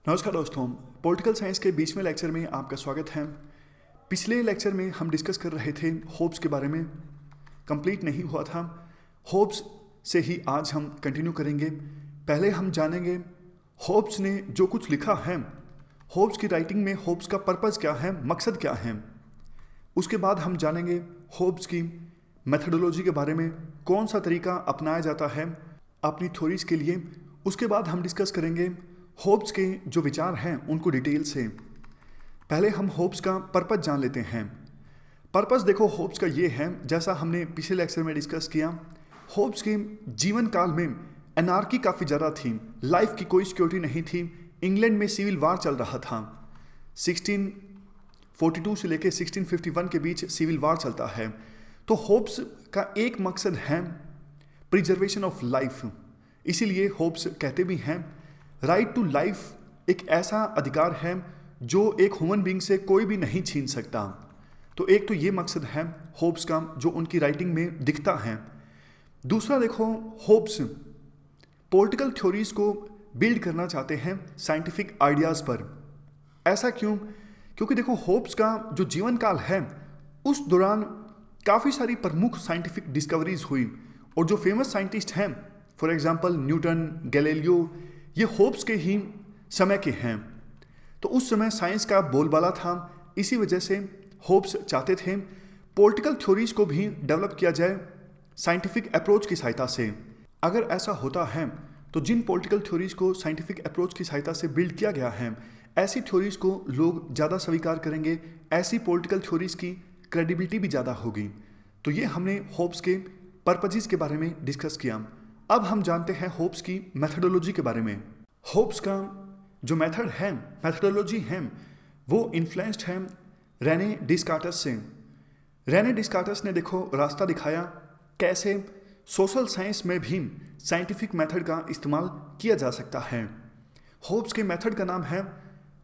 नमस्कार दोस्तों, political science के 20वें लेक्चर में आपका स्वागत है। पिछले लेक्चर में हम डिस्कस कर रहे थे होब्स के बारे में। कंप्लीट नहीं हुआ था, होब्स से ही आज हम कंटिन्यू करेंगे। पहले हम जानेंगे होब्स ने जो कुछ लिखा है, होब्स की राइटिंग में होब्स का पर्पज़ क्या है, मकसद क्या है। उसके बाद हम जानेंगे होब्स की मेथडोलॉजी के बारे में, कौन सा तरीका अपनाया जाता है अपनी थ्योरीज़ के लिए। उसके बाद हम डिस्कस करेंगे होब्स के जो विचार हैं उनको डिटेल से। पहले हम होब्स का पर्पस जान लेते हैं। पर्पस देखो होब्स का ये है, जैसा हमने पिछले लेक्चर में डिस्कस किया, होब्स के जीवन काल में एनार्की काफ़ी ज़्यादा थी, लाइफ की कोई सिक्योरिटी नहीं थी। इंग्लैंड में सिविल वार चल रहा था, 1642 से लेकर 1651 के बीच सिविल वार चलता है। तो होब्स का एक मकसद है प्रिजर्वेशन ऑफ लाइफ। इसीलिए होब्स कहते भी हैं राइट टू लाइफ एक ऐसा अधिकार है जो एक ह्यूमन बीइंग से कोई भी नहीं छीन सकता। तो एक तो ये मकसद है होब्स का जो उनकी राइटिंग में दिखता है। दूसरा देखो, होब्स पॉलिटिकल थ्योरीज को बिल्ड करना चाहते हैं साइंटिफिक आइडियाज़ पर। ऐसा क्यों? क्योंकि देखो होब्स का जो जीवन काल है उस दौरान काफ़ी सारी प्रमुख साइंटिफिक डिस्कवरीज हुई, और जो फेमस साइंटिस्ट हैं फॉर एग्जांपल न्यूटन, गैलीलियो, ये होब्स के ही समय के हैं। तो उस समय साइंस का बोलबाला था। इसी वजह से होब्स चाहते थे पॉलिटिकल थ्योरीज को भी डेवलप किया जाए साइंटिफिक अप्रोच की सहायता से। अगर ऐसा होता है तो जिन पॉलिटिकल थ्योरीज को साइंटिफिक अप्रोच की सहायता से बिल्ड किया गया है, ऐसी थ्योरीज को लोग ज़्यादा स्वीकार करेंगे, ऐसी पॉलिटिकल थ्योरीज की क्रेडिबिलिटी भी ज़्यादा होगी। तो ये हमने होब्स के पर्पजेस के बारे में डिस्कस किया। अब हम जानते हैं होब्स की मेथडोलॉजी के बारे में। होब्स का जो मेथड है, मेथडोलॉजी है, वो इन्फ्लुएंस्ड है रेने डिस्कार्टस से। रेने डिस्कार्टस ने देखो रास्ता दिखाया कैसे सोशल साइंस में भी साइंटिफिक मेथड का इस्तेमाल किया जा सकता है। होब्स के मेथड का नाम है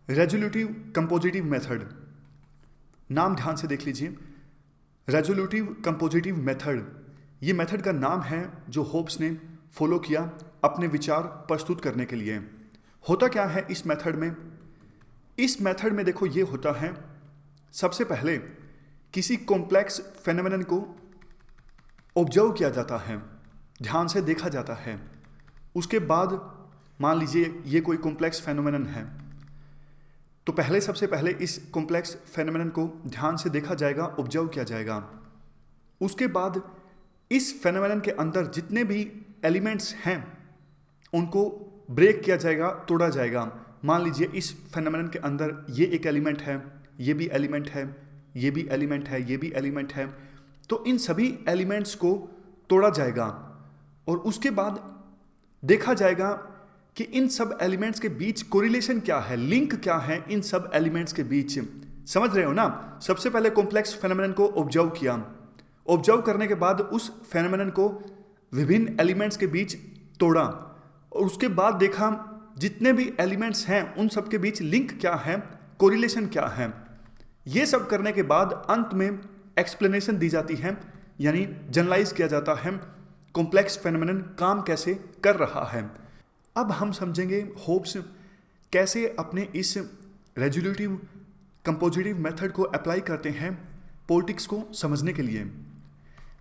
रेजोल्यूटिव कंपोजिटिव मेथड। नाम ध्यान से देख लीजिए, रेजोल्यूटिव कंपोजिटिव मेथड। ये मेथड का नाम है जो होब्स ने फॉलो किया अपने विचार प्रस्तुत करने के लिए। होता क्या है इस मेथड में? इस मेथड में देखो ये होता है, सबसे पहले किसी कॉम्प्लेक्स फेनोमेनन को ऑब्जर्व किया जाता है, ध्यान से देखा जाता है। उसके बाद मान लीजिए ये कोई कॉम्प्लेक्स फेनोमेनन है, तो पहले सबसे पहले इस कॉम्प्लेक्स फेनोमेनन को ध्यान से देखा जाएगा, ऑब्जर्व किया जाएगा। उसके बाद इस फेनोमेनन के अंदर जितने भी एलिमेंट्स हैं उनको ब्रेक किया जाएगा, तोड़ा जाएगा। मान लीजिए इस फेनोमेनन के अंदर ये एक एलिमेंट है, ये भी एलिमेंट है, ये भी एलिमेंट है, ये भी एलिमेंट है। तो इन सभी एलिमेंट्स को तोड़ा जाएगा और उसके बाद देखा जाएगा कि इन सब एलिमेंट्स के बीच कोरिलेशन क्या है, लिंक क्या है इन सब एलिमेंट्स के बीच। समझ रहे हो ना? सबसे पहले कॉम्प्लेक्स फेनोमेनन को ऑब्जर्व किया, ऑब्जर्व करने के बाद उस फेनोमेनन को विभिन्न एलिमेंट्स के बीच तोड़ा, और उसके बाद देखा जितने भी एलिमेंट्स हैं उन सब के बीच लिंक क्या है, कोरिलेशन क्या है। ये सब करने के बाद अंत में एक्सप्लेनेशन दी जाती है, यानी जनरलाइज किया जाता है कॉम्प्लेक्स फेनोमेनन काम कैसे कर रहा है। अब हम समझेंगे होब्स कैसे अपने इस रेजोल्यूटिव कंपोजिटिव मेथड को अप्लाई करते हैं पॉलिटिक्स को समझने के लिए।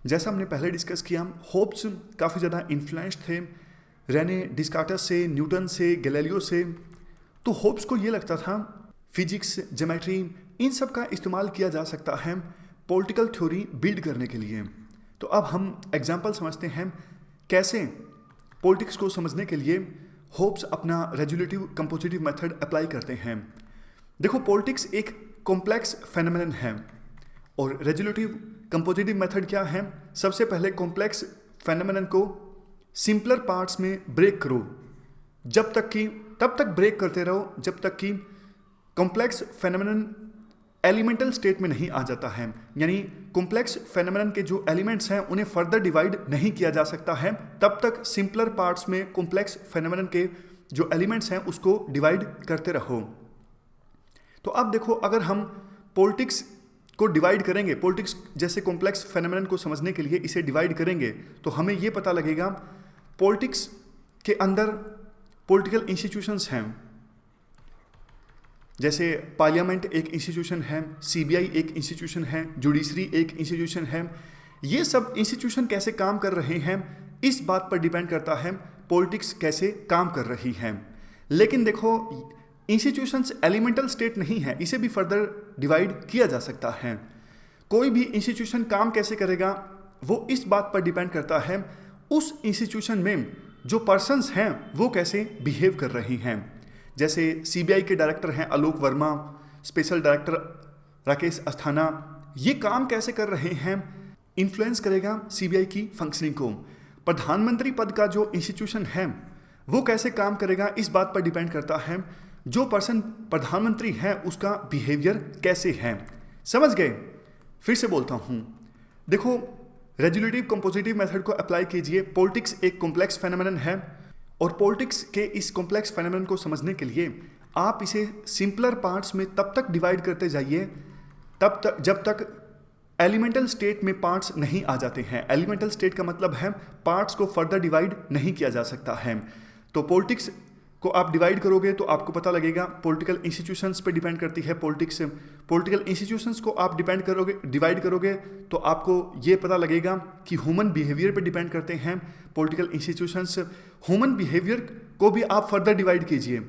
जैसा हमने पहले डिस्कस किया, होब्स काफ़ी ज़्यादा इन्फ्लुएंस्ड थे रेने डिस्कार्टस से, न्यूटन से, गैलीलियो से। तो होब्स को ये लगता था फिजिक्स, ज्योमेट्री, इन सब का इस्तेमाल किया जा सकता है पॉलिटिकल थ्योरी बिल्ड करने के लिए। तो अब हम एग्जाम्पल समझते हैं कैसे पॉलिटिक्स को समझने के लिए होब्स अपना रेजोल्यूटिव कंपोजिटिव मेथड अप्लाई करते हैं। देखो पॉलिटिक्स एक कॉम्प्लेक्स फेनोमेनन है और रेजोल्यूटिव कंपोजिटिव मेथड क्या है? सबसे पहले कॉम्प्लेक्स फेनोमेनन को सिंपलर पार्ट्स में ब्रेक करो, तब तक ब्रेक करते रहो जब तक कि कॉम्प्लेक्स फेनोमेनन एलिमेंटल स्टेट में नहीं आ जाता है। यानी कॉम्प्लेक्स फेनोमेनन के जो एलिमेंट्स हैं उन्हें फर्दर डिवाइड नहीं किया जा सकता है, तब तक सिंपलर पार्ट्स में कॉम्प्लेक्स फेनोमेनन के जो एलिमेंट्स हैं उसको डिवाइड करते रहो। तो अब देखो, अगर हम पॉलिटिक्स को डिवाइड करेंगे, पॉलिटिक्स जैसे कॉम्प्लेक्स फेनोमेनन को समझने के लिए इसे डिवाइड करेंगे, तो हमें ये पता लगेगा पॉलिटिक्स के अंदर पॉलिटिकल इंस्टीट्यूशंस हैं, जैसे पार्लियामेंट एक इंस्टीट्यूशन है, सीबीआई एक इंस्टीट्यूशन है, जुडिशरी एक इंस्टीट्यूशन है। ये सब इंस्टीट्यूशन कैसे काम कर रहे हैं इस बात पर डिपेंड करता है पॉलिटिक्स कैसे काम कर रही है। लेकिन देखो, इंस्टीट्यूशंस एलिमेंटल स्टेट नहीं है, इसे भी फर्दर डिवाइड किया जा सकता है। कोई भी इंस्टीट्यूशन काम कैसे करेगा वो इस बात पर डिपेंड करता है उस इंस्टीट्यूशन में जो पर्सन्स हैं वो कैसे बिहेव कर रही हैं। जैसे सीबीआई के डायरेक्टर हैं आलोक वर्मा, स्पेशल डायरेक्टर राकेश अस्थाना, ये काम कैसे कर रहे हैं इन्फ्लुएंस करेगा सीबीआई की फंक्शनिंग को। प्रधानमंत्री पद का जो इंस्टीट्यूशन है वो कैसे काम करेगा इस बात पर डिपेंड करता है जो पर्सन प्रधानमंत्री है उसका बिहेवियर कैसे है। समझ गए? फिर से बोलता हूँ, देखो, रेजुलेटिव कंपोजिटिव मेथड को अप्लाई कीजिए। पॉलिटिक्स एक कॉम्प्लेक्स फेनोमेनन है और पॉलिटिक्स के इस कॉम्प्लेक्स फेनोमेनन को समझने के लिए आप इसे सिंपलर पार्ट्स में तब तक डिवाइड करते जाइए तब तक जब तक एलिमेंटल स्टेट में पार्ट्स नहीं आ जाते हैं। एलिमेंटल स्टेट का मतलब है पार्ट्स को फर्दर डिवाइड नहीं किया जा सकता है। तो पॉलिटिक्स को आप डिवाइड करोगे तो आपको पता लगेगा पॉलिटिकल इंस्टीट्यूशंस पे डिपेंड करती है पॉलिटिक्स। पॉलिटिकल इंस्टीट्यूशंस को आप डिवाइड करोगे तो आपको ये पता लगेगा कि ह्यूमन बिहेवियर पे डिपेंड करते हैं पॉलिटिकल इंस्टीट्यूशंस। ह्यूमन बिहेवियर को भी आप फर्दर डिवाइड कीजिए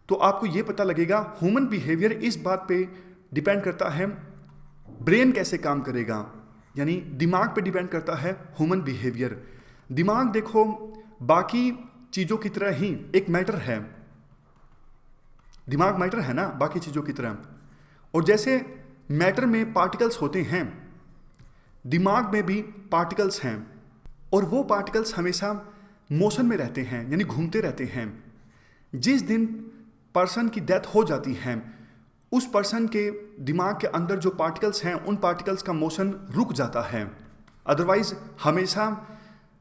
तो आपको ये पता लगेगा ह्यूमन बिहेवियर इस बात पे डिपेंड करता है ब्रेन कैसे काम करेगा, यानी दिमाग पे डिपेंड करता है ह्यूमन बिहेवियर। दिमाग देखो बाकी चीज़ों की तरह ही एक मैटर है, दिमाग मैटर है ना बाकी चीज़ों की तरह। और जैसे मैटर में पार्टिकल्स होते हैं, दिमाग में भी पार्टिकल्स हैं और वो पार्टिकल्स हमेशा मोशन में रहते हैं, यानी घूमते रहते हैं। जिस दिन पर्सन की डेथ हो जाती है उस पर्सन के दिमाग के अंदर जो पार्टिकल्स हैं उन पार्टिकल्स का मोशन रुक जाता है। अदरवाइज हमेशा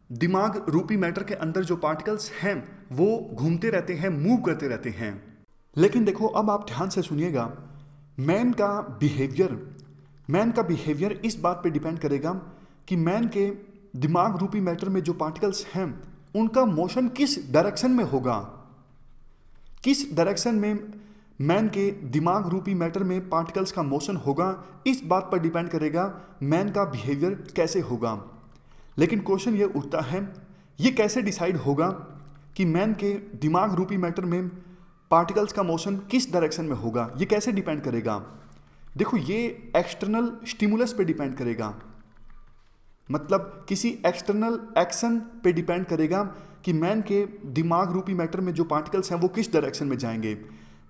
दिमाग रूपी मैटर के अंदर जो पार्टिकल्स हैं वो घूमते रहते हैं, मूव करते रहते हैं। लेकिन देखो, अब आप ध्यान से सुनिएगा, मैन का बिहेवियर इस बात पे डिपेंड करेगा कि मैन के दिमाग रूपी मैटर में जो पार्टिकल्स हैं उनका मोशन किस डायरेक्शन में होगा। किस डायरेक्शन में मैन के दिमाग रूपी मैटर में पार्टिकल्स का मोशन होगा इस बात पर डिपेंड करेगा मैन का बिहेवियर कैसे होगा। लेकिन क्वेश्चन ये उठता है, ये कैसे डिसाइड होगा कि मैन के दिमाग रूपी मैटर में पार्टिकल्स का मोशन किस डायरेक्शन में होगा? ये कैसे डिपेंड करेगा? देखो, ये एक्सटर्नल स्टिमुलस पे डिपेंड करेगा, मतलब किसी एक्सटर्नल एक्शन पे डिपेंड करेगा कि मैन के दिमाग रूपी मैटर में जो पार्टिकल्स हैं वो किस डायरेक्शन में जाएंगे।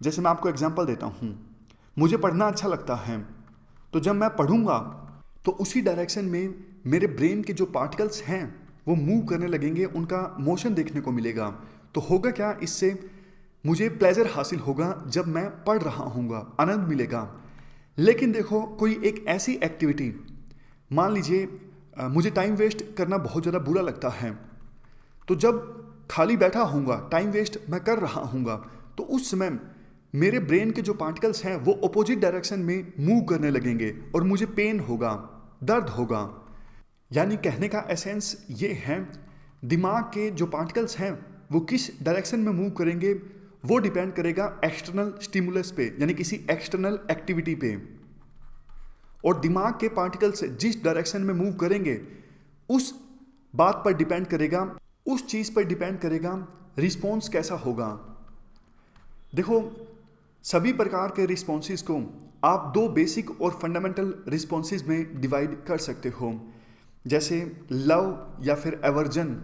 जैसे मैं आपको एग्जांपल देता हूँ, मुझे पढ़ना अच्छा लगता है तो जब मैं पढ़ूंगा तो उसी डायरेक्शन में मेरे ब्रेन के जो पार्टिकल्स हैं वो मूव करने लगेंगे, उनका मोशन देखने को मिलेगा। तो होगा क्या, इससे मुझे प्लेजर हासिल होगा, जब मैं पढ़ रहा हूँगा आनंद मिलेगा। लेकिन देखो, कोई एक ऐसी एक्टिविटी, मान लीजिए मुझे टाइम वेस्ट करना बहुत ज़्यादा बुरा लगता है, तो जब खाली बैठा हूँगा, टाइम वेस्ट मैं कर रहा हूँगा, तो उस समय मेरे ब्रेन के जो पार्टिकल्स हैं वो अपोजिट डायरेक्शन में मूव करने लगेंगे और मुझे पेन होगा, दर्द होगा। यानी कहने का एसेंस ये है, दिमाग के जो पार्टिकल्स हैं वो किस डायरेक्शन में मूव करेंगे वो डिपेंड करेगा एक्सटर्नल स्टिमुलस पे, यानी किसी एक्सटर्नल एक्टिविटी पे। और दिमाग के पार्टिकल्स जिस डायरेक्शन में मूव करेंगे उस बात पर डिपेंड करेगा, उस चीज़ पर डिपेंड करेगा रिस्पॉन्स कैसा होगा। देखो, सभी प्रकार के रिस्पॉन्सेज को आप दो बेसिक और फंडामेंटल रिस्पॉन्सेज में डिवाइड कर सकते हो, जैसे लव या फिर एवर्जन।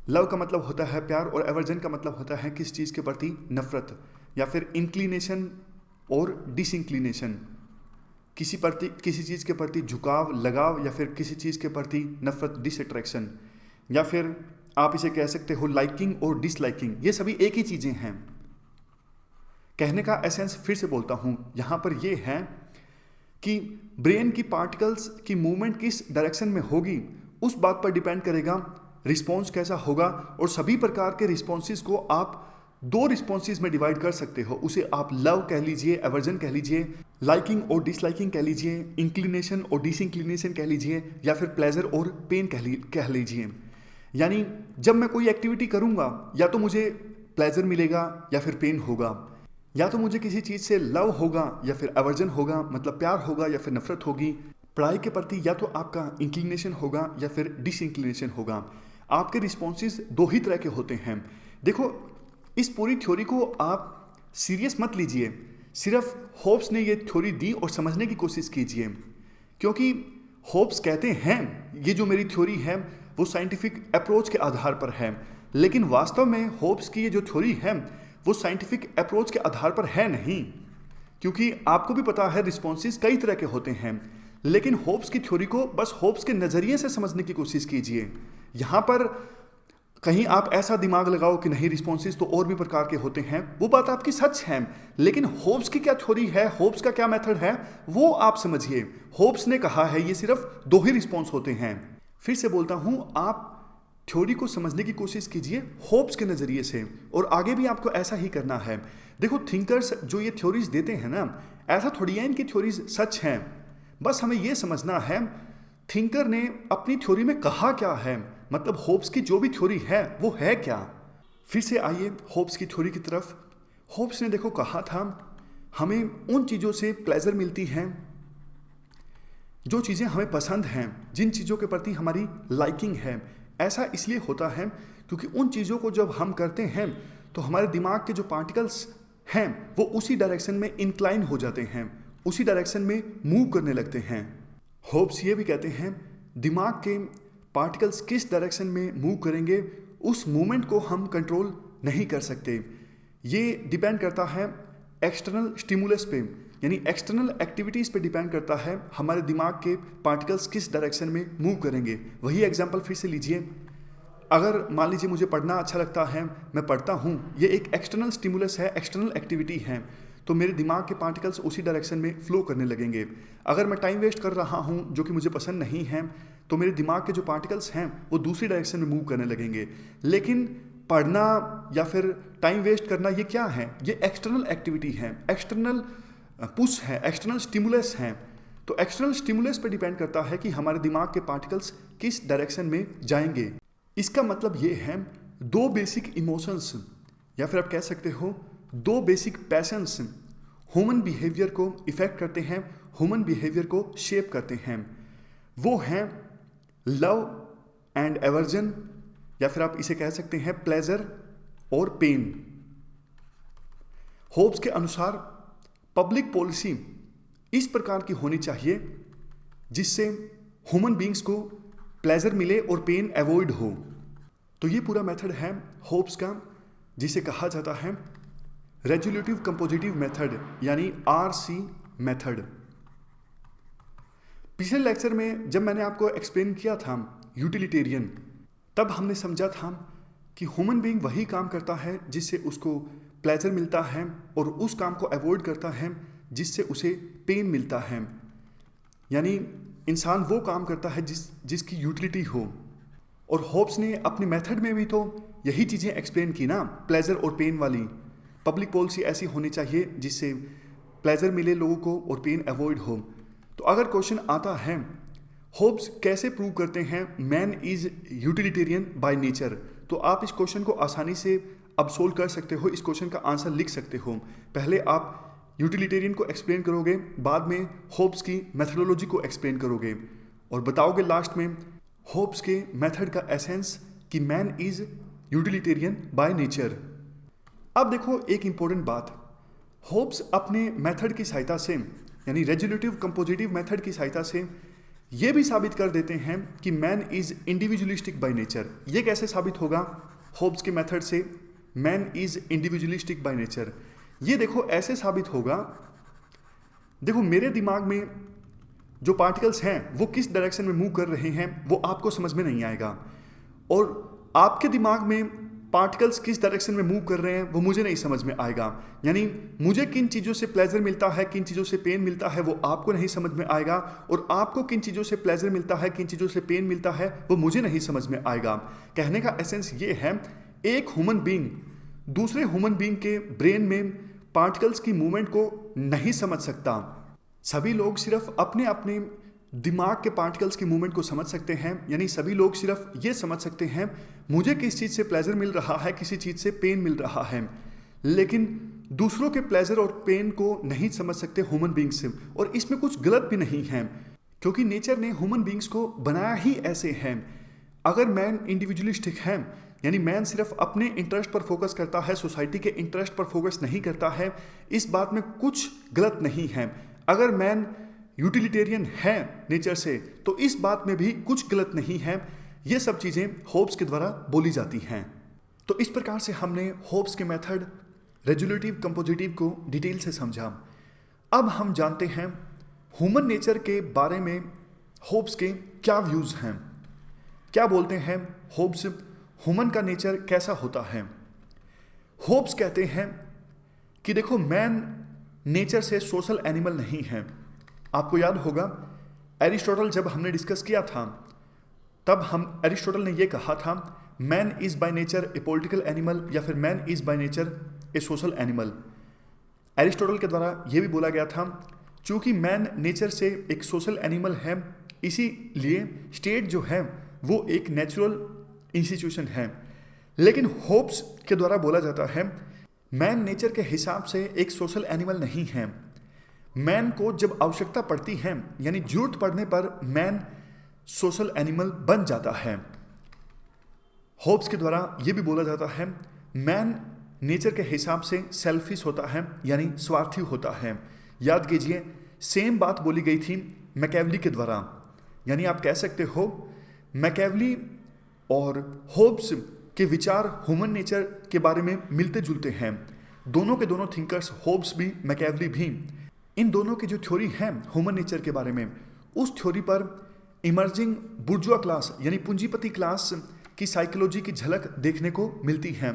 लव का मतलब होता है प्यार और एवर्जन का मतलब होता है किस चीज़ के प्रति नफरत, या फिर इंक्लिनेशन और डिसइंक्लिनेशन, किसी चीज़ के प्रति झुकाव, लगाव, या फिर किसी चीज़ के प्रति नफरत, डिसअट्रैक्शन, या फिर आप इसे कह सकते हो लाइकिंग और डिसलाइकिंग। ये सभी एक ही चीज़ें हैं। कहने का एसेंस फिर से बोलता हूँ, यहाँ पर ये है कि ब्रेन की पार्टिकल्स की मूवमेंट किस डायरेक्शन में होगी उस बात पर डिपेंड करेगा रिस्पॉन्स कैसा होगा। और सभी प्रकार के रिस्पॉन्सेज को आप दो रिस्पॉन्सेज में डिवाइड कर सकते हो। उसे आप लव कह लीजिए, एवर्जन कह लीजिए, लाइकिंग और डिसलाइकिंग कह लीजिए, इंक्लिनेशन और डिसइंक्लिनेशन कह लीजिए, या फिर प्लेजर और पेन कह लीजिए। यानी जब मैं कोई एक्टिविटी करूँगा या तो मुझे प्लेजर मिलेगा या फिर पेन होगा। या तो मुझे किसी चीज़ से लव होगा या फिर एवर्जन होगा, मतलब प्यार होगा या फिर नफरत होगी। पढ़ाई के प्रति या तो आपका इंक्लिनेशन होगा या फिर डिसइंक्लिनेशन होगा। आपके रिस्पॉन्सेज दो ही तरह के होते हैं। देखो, इस पूरी थ्योरी को आप सीरियस मत लीजिए, सिर्फ होप्स ने ये थ्योरी दी और समझने की कोशिश कीजिए, क्योंकि होप्स कहते हैं ये जो मेरी थ्योरी है वो साइंटिफिक अप्रोच के आधार पर है, लेकिन वास्तव में होप्स की ये जो थ्योरी है वो साइंटिफिक अप्रोच के आधार पर है नहीं, क्योंकि आपको भी पता है रिस्पॉन्सेज कई तरह के होते हैं। लेकिन होप्स की थ्योरी को बस होप्स के नज़रिए से समझने की कोशिश कीजिए। यहाँ पर कहीं आप ऐसा दिमाग लगाओ कि नहीं रिस्पॉन्सेज तो और भी प्रकार के होते हैं, वो बात आपकी सच है, लेकिन होप्स की क्या थ्योरी है, होप्स का क्या मेथड है, वो आप समझिए। होप्स ने कहा है ये सिर्फ दो ही रिस्पॉन्स होते हैं। फिर से बोलता हूँ, आप थ्योरी को समझने की कोशिश कीजिए होप्स के नज़रिए से, और आगे भी आपको ऐसा ही करना है। देखो, थिंकर्स जो ये थ्योरीज देते हैं ना, ऐसा थोड़ी है इनकी थ्योरीज सच हैं, बस हमें ये समझना है थिंकर ने अपनी थ्योरी में कहा क्या है, मतलब होप्स की जो भी थ्योरी है वो है क्या। फिर से आइए होप्स की थ्योरी की तरफ। होप्स ने देखो कहा था हमें उन चीज़ों से प्लेजर मिलती है जो चीज़ें हमें पसंद हैं, जिन चीज़ों के प्रति हमारी लाइकिंग है। ऐसा इसलिए होता है क्योंकि उन चीज़ों को जब हम करते हैं तो हमारे दिमाग के जो पार्टिकल्स हैं वो उसी डायरेक्शन में इंक्लाइन हो जाते हैं, उसी डायरेक्शन में मूव करने लगते हैं। होप्स ये भी कहते हैं दिमाग के पार्टिकल्स किस डायरेक्शन में मूव करेंगे उस मूवमेंट को हम कंट्रोल नहीं कर सकते। ये डिपेंड करता है एक्सटर्नल स्टिमुलस पे, यानी एक्सटर्नल एक्टिविटीज़ पे डिपेंड करता है हमारे दिमाग के पार्टिकल्स किस डायरेक्शन में मूव करेंगे। वही एग्जांपल फिर से लीजिए। अगर मान लीजिए मुझे पढ़ना अच्छा लगता है, मैं पढ़ता हूँ, ये एक एक्सटर्नल स्टिमुलस है, एक्सटर्नल एक्टिविटी है, तो मेरे दिमाग के पार्टिकल्स उसी डायरेक्शन में फ्लो करने लगेंगे। अगर मैं टाइम वेस्ट कर रहा हूँ जो कि मुझे पसंद नहीं है, तो मेरे दिमाग के जो पार्टिकल्स हैं वो दूसरी डायरेक्शन में मूव करने लगेंगे। लेकिन पढ़ना या फिर टाइम वेस्ट करना ये क्या है? ये एक्सटर्नल एक्टिविटी है, एक्सटर्नल पुश है, एक्सटर्नल स्टिमुलस है। तो एक्सटर्नल स्टिमुलस पर डिपेंड करता है कि हमारे दिमाग के पार्टिकल्स किस डायरेक्शन में जाएंगे। इसका मतलब ये है दो बेसिक इमोशंस या फिर आप कह सकते हो दो बेसिक पैशंस ह्यूमन बिहेवियर को इफेक्ट करते हैं, ह्यूमन बिहेवियर को शेप करते हैं। वो हैं लव एंड एवर्जन, या फिर आप इसे कह सकते हैं प्लेजर और पेन। होप्स के अनुसार पब्लिक पॉलिसी इस प्रकार की होनी चाहिए जिससे ह्यूमन बींग्स को प्लेजर मिले और पेन अवॉइड हो। तो ये पूरा मेथड है होप्स का, जिसे कहा जाता है रेजोल्यूटिव कंपोजिटिव मेथड, यानी RC मेथड। पिछले लेक्चर में जब मैंने आपको एक्सप्लेन किया था यूटिलिटेरियन, तब हमने समझा था कि ह्यूमन बीइंग वही काम करता है जिससे उसको प्लेजर मिलता है और उस काम को अवॉइड करता है जिससे उसे पेन मिलता है। यानी इंसान वो काम करता है जिसकी यूटिलिटी हो। और होप्स ने अपने मेथड में भी तो यही चीज़ें एक्सप्लेन की ना, प्लेजर और पेन वाली। पब्लिक पॉलिसी ऐसी होनी चाहिए जिससे प्लेजर मिले लोगों को और पेन अवॉइड हो। तो अगर क्वेश्चन आता है होप्स कैसे प्रूव करते हैं man is utilitarian by nature, तो आप इस क्वेश्चन को आसानी से अब सोल्व कर सकते हो, इस क्वेश्चन का आंसर लिख सकते हो। पहले आप यूटिलिटेरियन को एक्सप्लेन करोगे, बाद में होप्स की मेथडोलॉजी को एक्सप्लेन करोगे और बताओगे लास्ट में होप्स के मेथड का एसेंस कि man is utilitarian by nature. अब देखो एक इंपॉर्टेंट बात, होप्स अपने मेथड की सहायता से, यानी रेजोल्यूटिव कंपोजिटिव मेथड की सहायता से ये भी साबित कर देते हैं कि man is individualistic by nature. ये कैसे साबित होगा होप्स के मेथड से man is individualistic by nature? ये देखो ऐसे साबित होगा, देखो मेरे दिमाग में जो पार्टिकल्स हैं वो किस डायरेक्शन में मूव कर रहे हैं वो आपको समझ में नहीं आएगा, और आपके दिमाग में पार्टिकल्स किस डायरेक्शन में मूव कर रहे हैं वो मुझे नहीं समझ में आएगा। यानी मुझे किन चीज़ों से प्लेजर मिलता है, किन चीज़ों से पेन मिलता है वो आपको नहीं समझ में आएगा, और आपको किन चीज़ों से प्लेजर मिलता है, किन चीज़ों से पेन मिलता है वो मुझे नहीं समझ में आएगा। कहने का एसेंस ये है, एक ह्यूमन बीइंग दूसरे ह्यूमन बीइंग के ब्रेन में पार्टिकल्स की मूवमेंट को नहीं समझ सकता। सभी लोग सिर्फ अपने अपने दिमाग के पार्टिकल्स की मूवमेंट को समझ सकते हैं, यानी सभी लोग सिर्फ ये समझ सकते हैं मुझे किस चीज़ से प्लेजर मिल रहा है, किसी चीज़ से पेन मिल रहा है। लेकिन दूसरों के प्लेजर और पेन को नहीं समझ सकते ह्यूमन बींग्स, और इसमें कुछ गलत भी नहीं है क्योंकि नेचर ने ह्यूमन बींग्स को बनाया ही ऐसे हैं। अगर मैन इंडिविजुअलिस्टिक है, यानी मैन सिर्फ अपने इंटरेस्ट पर फोकस करता है, सोसाइटी के इंटरेस्ट पर फोकस नहीं करता है, इस बात में कुछ गलत नहीं है। अगर मैन यूटिलिटेरियन है नेचर से, तो इस बात में भी कुछ गलत नहीं है। ये सब चीज़ें होब्स के द्वारा बोली जाती हैं। तो इस प्रकार से हमने होब्स के मेथड रेजुलेटिव कंपोजिटिव को डिटेल से समझा। अब हम जानते हैं ह्यूमन नेचर के बारे में होब्स के क्या व्यूज़ हैं, क्या बोलते हैं होब्स, ह्यूमन का नेचर कैसा होता है। होब्स कहते हैं कि देखो, मैन नेचर से सोशल एनिमल नहीं है। आपको याद होगा एरिस्टोटल जब हमने डिस्कस किया था, तब एरिस्टोटल ने यह कहा था man is by nature A political animal, या फिर man is by nature A social animal. Aristotle के द्वारा यह भी बोला गया था चूंकि मैन नेचर से एक सोशल एनिमल है, इसीलिए स्टेट जो है वो एक नेचुरल इंस्टीट्यूशन है। लेकिन होब्स के द्वारा बोला जाता है मैन नेचर के हिसाब से एक सोशल एनिमल नहीं है। मैन को जब आवश्यकता पड़ती है, यानी जरूरत पड़ने पर मैन सोशल एनिमल बन जाता है। होब्स के द्वारा यह भी बोला जाता है मैन नेचर के हिसाब से सेल्फिश होता है, यानी स्वार्थी होता है। याद कीजिए, सेम बात बोली गई थी मैकेवली के द्वारा, यानी आप कह सकते हो मैकेवली और होब्स के विचार ह्यूमन नेचर के बारे में मिलते जुलते हैं। दोनों के दोनों थिंकर्स, होब्स भी मैकेवली भी, इन दोनों की जो थ्योरी है ह्यूमन नेचर के बारे में, उस थ्योरी पर इमर्जिंग बुर्जुआ क्लास यानी पूंजीपति क्लास की साइकोलॉजी की झलक देखने को मिलती है।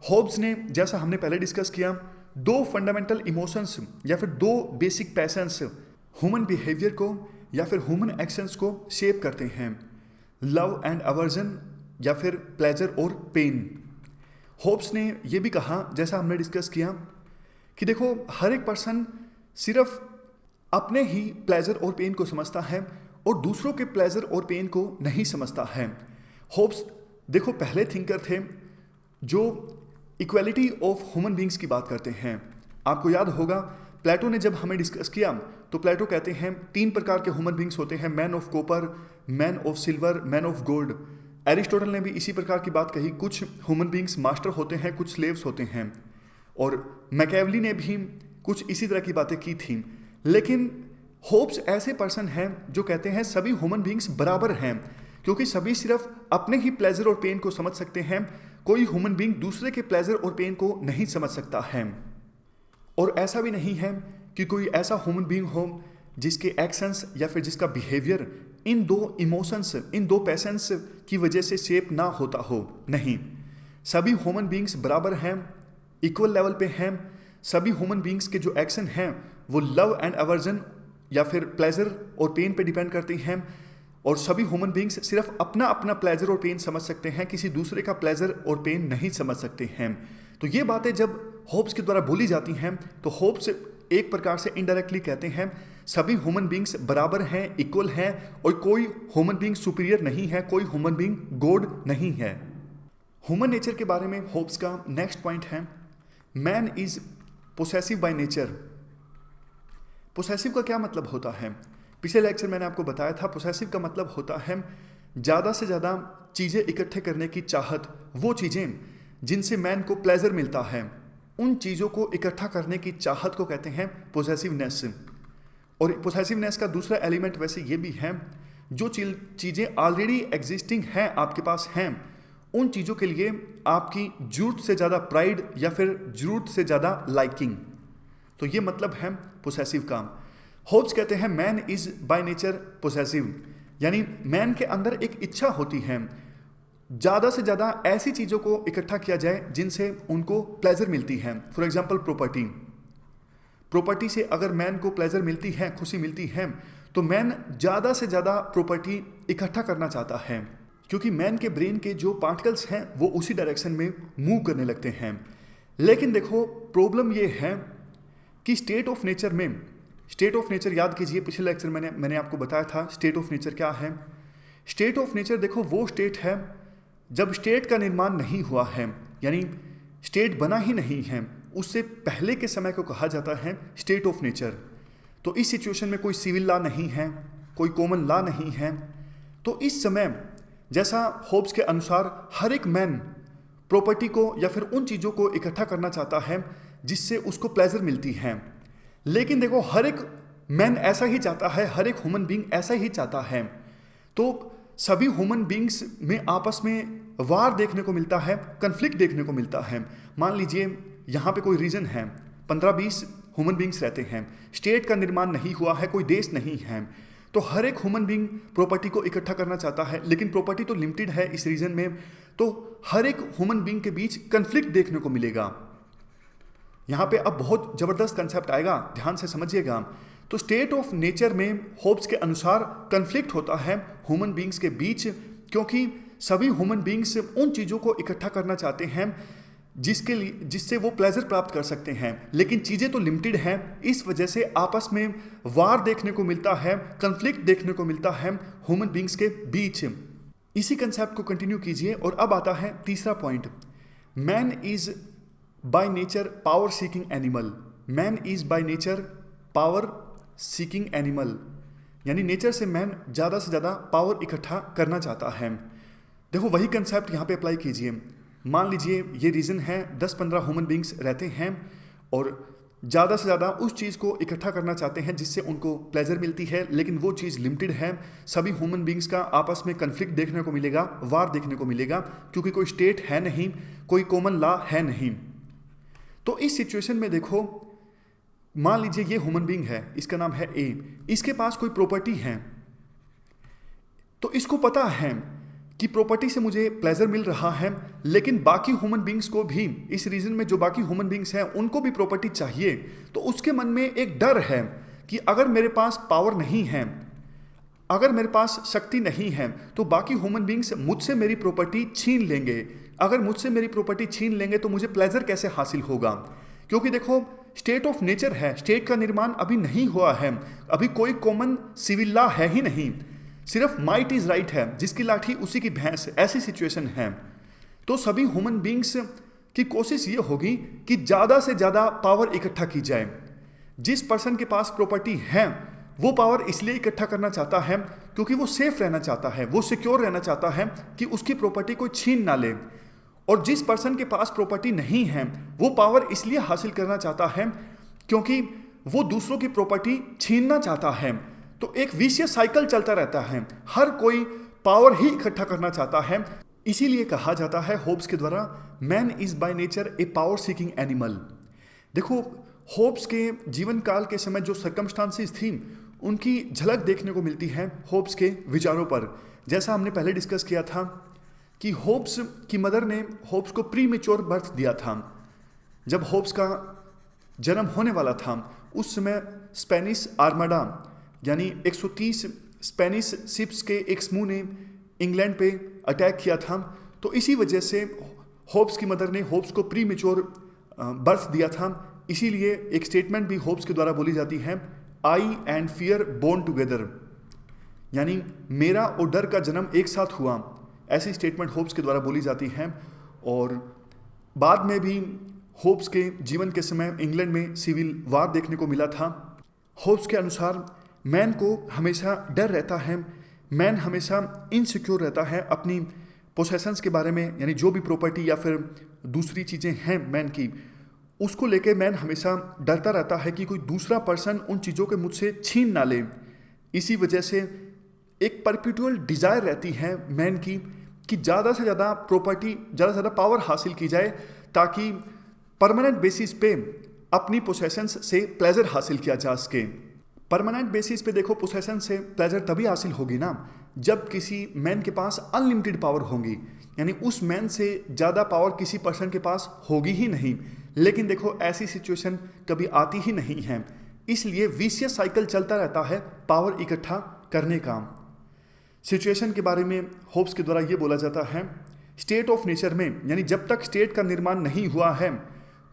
होब्स ने, जैसा हमने पहले डिस्कस किया, दो फंडामेंटल इमोशंस या फिर दो बेसिक पैशंस ह्यूमन बिहेवियर को या फिर ह्यूमन एक्शंस को शेप करते हैं, लव एंड अवर्जन या फिर प्लेजर और पेन। होब्स ने यह भी कहा, जैसा हमने डिस्कस किया, कि देखो हर एक पर्सन सिर्फ अपने ही प्लेजर और पेन को समझता है और दूसरों के प्लेजर और पेन को नहीं समझता है। होब्स देखो पहले थिंकर थे जो इक्वालिटी ऑफ ह्यूमन बींग्स की बात करते हैं। आपको याद होगा प्लेटो ने जब हमें डिस्कस किया तो प्लेटो कहते हैं 3 प्रकार के ह्यूमन बींग्स होते हैं, man of copper, man of silver, man of gold. Aristotle ने भी इसी प्रकार की बात कही, कुछ ह्यूमन बींग्स मास्टर होते हैं, कुछ स्लेव्स होते हैं, और मैकेवली ने भी कुछ इसी तरह की बातें की थी। लेकिन होब्स ऐसे पर्सन हैं जो कहते हैं सभी ह्यूमन बींग्स बराबर हैं, क्योंकि सभी सिर्फ अपने ही प्लेजर और पेन को समझ सकते हैं। कोई ह्यूमन बींग दूसरे के प्लेजर और पेन को नहीं समझ सकता है। और ऐसा भी नहीं है कि कोई ऐसा ह्यूमन बींग हो जिसके एक्शंस या फिर जिसका बिहेवियर इन दो इमोशंस, इन दो पैशंस की वजह से शेप ना होता हो। नहीं, सभी ह्यूमन बींग्स बराबर हैं, इक्वल लेवल पे हैं। सभी ह्यूमन बींग्स के जो एक्शन हैं वो लव एंड अवर्जन या फिर प्लेजर और पेन पे डिपेंड करते हैं, और सभी ह्यूमन बींग्स सिर्फ अपना अपना प्लेजर और पेन समझ सकते हैं, किसी दूसरे का प्लेजर और पेन नहीं समझ सकते हैं। तो ये बातें जब होब्स के द्वारा बोली जाती हैं तो होब्स एक प्रकार से इनडायरेक्टली कहते हैं सभी ह्यूमन बींग्स बराबर हैं, इक्वल हैं, और कोई ह्यूमन बींग सुपीरियर नहीं है, कोई ह्यूमन बींग गॉड नहीं है। ह्यूमन नेचर के बारे में होब्स का नेक्स्ट पॉइंट है man is possessive by nature. Possessive का क्या मतलब होता है? पिछले लेक्चर मैंने आपको बताया था, पोसेसिव का मतलब होता है ज़्यादा से ज़्यादा चीज़ें इकट्ठे करने की चाहत। वो चीज़ें जिनसे मैन को प्लेजर मिलता है, उन चीज़ों को इकट्ठा करने की चाहत को कहते हैं पोसेसिवनेस। और पोसेसिवनेस का दूसरा एलिमेंट वैसे ये भी है, जो चीज़ें ऑलरेडी एग्जिस्टिंग हैं, आपके पास हैं, उन चीज़ों के लिए आपकी जरूरत से ज़्यादा प्राइड या फिर जरूरत से ज़्यादा लाइकिंग। तो ये मतलब है पोसेसिव का। होब्स कहते हैं man is by nature possessive, यानी मैन के अंदर एक इच्छा होती है ज़्यादा से ज़्यादा ऐसी चीज़ों को इकट्ठा किया जाए जिनसे उनको प्लेजर मिलती है। फॉर एग्जांपल प्रॉपर्टी से अगर मैन को प्लेजर मिलती है, खुशी मिलती है, तो मैन ज़्यादा से ज़्यादा प्रॉपर्टी इकट्ठा करना चाहता है, क्योंकि मैन के ब्रेन के जो पार्टिकल्स हैं वो उसी डायरेक्शन में मूव करने लगते हैं। लेकिन देखो प्रॉब्लम ये है कि स्टेट ऑफ नेचर याद कीजिए, पिछले लेक्चर मैंने आपको बताया था स्टेट ऑफ नेचर क्या है। स्टेट ऑफ नेचर देखो वो स्टेट है जब स्टेट का निर्माण नहीं हुआ है, यानी स्टेट बना ही नहीं है, उससे पहले के समय को कहा जाता है स्टेट ऑफ नेचर। तो इस सिचुएशन में कोई सिविल लॉ नहीं है, कोई कॉमन लॉ नहीं है। तो इस समय जैसा होब्स के अनुसार हर एक मैन प्रॉपर्टी को या फिर उन चीज़ों को इकट्ठा करना चाहता है जिससे उसको प्लेजर मिलती है। लेकिन देखो हर एक मैन ऐसा ही चाहता है, हर एक ह्यूमन बीइंग ऐसा ही चाहता है। तो सभी ह्यूमन बीइंग्स में आपस में वार देखने को मिलता है, कन्फ्लिक्ट देखने को मिलता है। मान लीजिए यहाँ पे कोई रीजन है, 15-20 ह्यूमन बीइंग्स रहते हैं, स्टेट का निर्माण नहीं हुआ है, कोई देश नहीं है, तो हर एक ह्यूमन बीइंग प्रॉपर्टी को इकट्ठा करना चाहता है, लेकिन प्रॉपर्टी तो लिमिटेड है इस रीजन में। तो हर एक ह्यूमन बीइंग के बीच कन्फ्लिक्ट देखने को मिलेगा। यहाँ पे अब बहुत जबरदस्त कंसेप्ट आएगा, ध्यान से समझिएगा। तो स्टेट ऑफ नेचर में होब्स के अनुसार कन्फ्लिक्ट होता है ह्यूमन बीइंग्स के बीच, क्योंकि सभी ह्यूमन बीइंग्स उन चीज़ों को इकट्ठा करना चाहते हैं जिससे वो प्लेजर प्राप्त कर सकते हैं, लेकिन चीज़ें तो लिमिटेड हैं। इस वजह से आपस में वार देखने को मिलता है, कन्फ्लिक्ट देखने को मिलता है ह्यूमन बीइंग्स के बीच। इसी कंसेप्ट को कंटिन्यू कीजिए और अब आता है तीसरा point, man is by nature power seeking animal. Man is by nature power seeking animal, यानी नेचर से मैन ज़्यादा से ज़्यादा पावर इकट्ठा करना चाहता है। देखो वही कंसेप्ट यहाँ पे अप्लाई कीजिए। मान लीजिए ये रीज़न है, 10-15 ह्यूमन बीइंग्स रहते हैं और ज़्यादा से ज़्यादा उस चीज़ को इकट्ठा करना चाहते हैं जिससे उनको प्लेजर मिलती है, लेकिन वो चीज़ लिमिटेड है। सभी ह्यूमन बीइंग्स का आपस में कन्फ्लिक्ट देखने को मिलेगा, वार देखने को मिलेगा, क्योंकि कोई स्टेट है नहीं, कोई कॉमन लॉ है नहीं। तो इस सिचुएशन में देखो, मान लीजिए ये ह्यूमन बीइंग है, इसका नाम है ए, इसके पास कोई प्रॉपर्टी है, तो इसको पता है कि प्रॉपर्टी से मुझे प्लेजर मिल रहा है, लेकिन बाकी ह्यूमन बीइंग्स को भी, इस रीजन में जो बाकी ह्यूमन बीइंग्स हैं उनको भी प्रॉपर्टी चाहिए। तो उसके मन में एक डर है कि अगर मेरे पास पावर नहीं है, अगर मेरे पास शक्ति नहीं है, तो बाकी ह्यूमन बीइंग्स मुझसे मेरी प्रॉपर्टी छीन लेंगे। अगर मुझसे मेरी प्रॉपर्टी छीन लेंगे तो मुझे प्लेजर कैसे हासिल होगा? क्योंकि देखो स्टेट ऑफ नेचर है, स्टेट का निर्माण अभी नहीं हुआ है, अभी कोई कॉमन सिविल लॉ है ही नहीं, सिर्फ माइट इज राइट है, जिसकी लाठी उसी की भैंस, ऐसी सिचुएशन है। तो सभी ह्यूमन बीइंग्स की कोशिश ये होगी कि ज़्यादा से ज़्यादा पावर इकट्ठा की जाए। जिस पर्सन के पास प्रॉपर्टी है वो पावर इसलिए इकट्ठा करना चाहता है क्योंकि वो सेफ रहना चाहता है, वो सिक्योर रहना चाहता है कि उसकी प्रॉपर्टी कोई छीन ना ले। और जिस पर्सन के पास प्रॉपर्टी नहीं है वो पावर इसलिए हासिल करना चाहता है क्योंकि वो दूसरों की प्रॉपर्टी छीनना चाहता है। तो एक विशियस साइकिल चलता रहता है, हर कोई पावर ही इकट्ठा करना चाहता है। इसीलिए कहा जाता है होब्स के द्वारा, man is by nature A power seeking animal. देखो होब्स के जीवन काल के समय जो सर्कमस्टांसेस थी उनकी झलक देखने को मिलती है होब्स के विचारों पर। जैसा हमने पहले डिस्कस किया था कि होब्स की मदर ने होब्स को प्री मैच्योर बर्थ दिया था। जब होब्स का जन्म होने वाला था उस समय स्पेनिश आर्माडा यानी 130 स्पेनिश शिप्स के एक समूह ने इंग्लैंड पे अटैक किया था। तो इसी वजह से होब्स की मदर ने होब्स को प्री मैच्योर बर्थ दिया था। इसीलिए एक स्टेटमेंट भी होब्स के द्वारा बोली जाती है, आई एंड फियर बोर्न टुगेदर, यानी मेरा और डर का जन्म एक साथ हुआ। ऐसी स्टेटमेंट होब्स के द्वारा बोली जाती है। और बाद में भी होब्स के जीवन के समय इंग्लैंड में सिविल वार देखने को मिला था। होब्स के अनुसार मैन को हमेशा डर रहता है, मैन हमेशा इनसिक्योर रहता है अपनी पोसेशंस के बारे में, यानी जो भी प्रॉपर्टी या फिर दूसरी चीज़ें हैं मैन की, उसको लेके मैन हमेशा डरता रहता है कि कोई दूसरा पर्सन उन चीज़ों के मुझसे छीन ना ले। इसी वजह से एक परपेचुअल डिज़ायर रहती है मैन की कि ज़्यादा से ज़्यादा प्रॉपर्टी, ज़्यादा से ज़्यादा पावर हासिल की जाए ताकि परमानेंट बेसिस पे अपनी पोसेशंस से प्लेजर हासिल किया जा सके। परमानेंट बेसिस पे देखो पोसेशन से प्लेजर तभी हासिल होगी ना जब किसी मैन के पास अनलिमिटेड पावर होगी, यानी उस मैन से ज़्यादा पावर किसी पर्सन के पास होगी ही नहीं। लेकिन देखो ऐसी सिचुएशन कभी आती ही नहीं है, इसलिए विशियस साइकिल चलता रहता है पावर इकट्ठा करने का। सिचुएशन के बारे में होब्स के द्वारा ये बोला जाता है, स्टेट ऑफ नेचर में, यानी जब तक स्टेट का निर्माण नहीं हुआ है,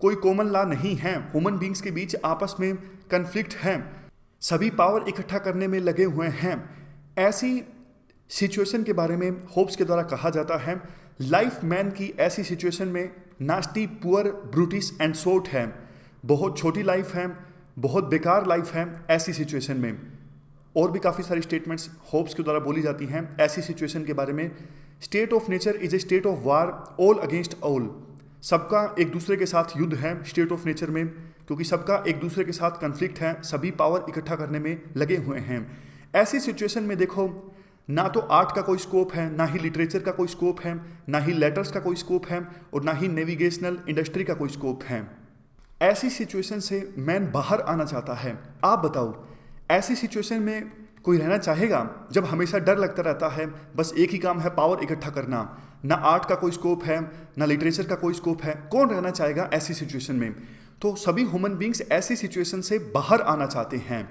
कोई कॉमन लॉ नहीं है, ह्यूमन बींग्स के बीच आपस में कन्फ्लिक्ट है, सभी पावर इकट्ठा करने में लगे हुए हैं, ऐसी सिचुएशन के बारे में होब्स के द्वारा कहा जाता है लाइफ मैन की ऐसी सिचुएशन में नास्टी, पुअर, ब्रूटिस एंड सोट है। बहुत छोटी लाइफ है, बहुत बेकार लाइफ है ऐसी सिचुएशन में। और भी काफ़ी सारी स्टेटमेंट्स होब्स के द्वारा बोली जाती हैं ऐसी सिचुएशन के बारे में। State of nature is a state of war, all against all. सबका एक दूसरे के साथ युद्ध है स्टेट ऑफ नेचर में, क्योंकि सबका एक दूसरे के साथ कन्फ्लिक्ट है, सभी पावर इकट्ठा करने में लगे हुए हैं। ऐसी सिचुएशन में देखो, ना तो आर्ट का कोई स्कोप है, ना ही लिटरेचर का कोई स्कोप है, ना ही लेटर्स का कोई स्कोप है, और ना ही नेविगेशनल इंडस्ट्री का कोई स्कोप है। ऐसी सिचुएशन से मैन बाहर आना चाहता है। आप बताओ, ऐसी सिचुएशन में कोई रहना चाहेगा जब हमेशा डर लगता रहता है, बस एक ही काम है पावर इकट्ठा करना, ना आर्ट का कोई स्कोप है, ना लिटरेचर का कोई स्कोप है? कौन रहना चाहेगा ऐसी सिचुएशन में? तो सभी ह्यूमन बींग्स ऐसी सिचुएशन से बाहर आना चाहते हैं,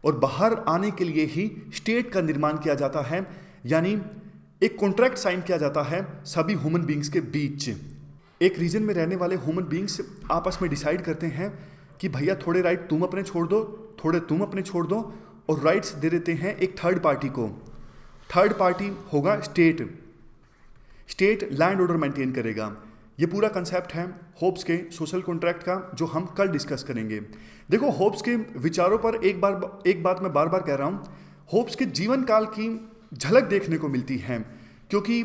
और बाहर आने के लिए ही स्टेट का निर्माण किया जाता है, यानी एक कॉन्ट्रैक्ट साइन किया जाता है सभी ह्यूमन बींग्स के बीच। एक रीजन में रहने वाले ह्यूमन बींग्स आपस में डिसाइड करते हैं कि भैया थोड़े राइट तुम अपने छोड़ दो, थोड़े तुम अपने छोड़ दो, और राइट्स दे देते हैं एक थर्ड पार्टी को। थर्ड पार्टी होगा state. State land order maintain करेगा। ये पूरा कंसेप्ट है होब्स के सोशल कॉन्ट्रैक्ट का, जो हम कल डिस्कस करेंगे। देखो, होब्स के विचारों पर एक बात मैं बार बार कह रहा हूँ, होब्स के जीवन काल की झलक देखने को मिलती है, क्योंकि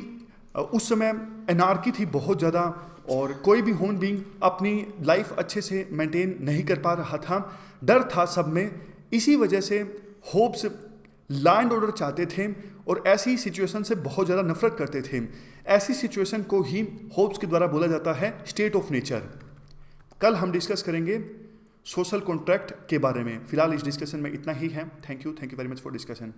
उस समय एनार्की थी बहुत ज़्यादा, और कोई भी ह्यूमन बीइंग अपनी लाइफ अच्छे से मेंटेन नहीं कर पा रहा था, डर था सब में। इसी वजह से होब्स लैंड ऑर्डर चाहते थे, और ऐसी सिचुएशन से बहुत ज़्यादा नफरत करते थे। ऐसी सिचुएशन को ही होब्स के द्वारा बोला जाता है स्टेट ऑफ नेचर। कल हम डिस्कस करेंगे सोशल कॉन्ट्रैक्ट के बारे में। फिलहाल इस डिस्कशन में इतना ही है। Thank you very much for discussion.